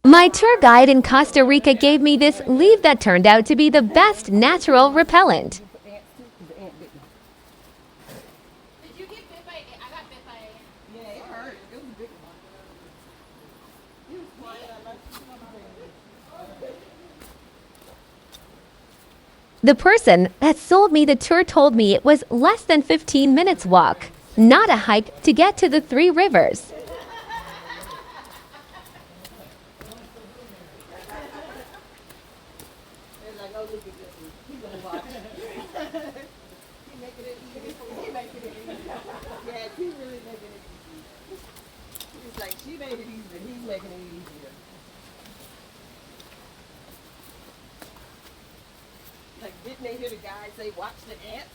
My tour guide in Costa Rica gave me this leaf that turned out to be the best natural repellent. Did you get bit by ant? I got bit by ant. Yeah, it hurt. It was a big one. He was quiet. I like The person that sold me the tour told me it was less than 15 minutes walk, not a hike to get to the three rivers. they're like, oh, look at this one. He's gonna watch. He making it easy. He making it easy. Yes, he's really making it easy. He's like, she made it easy, but he's making it easier. Like, didn't they hear the guy say, watch the ants?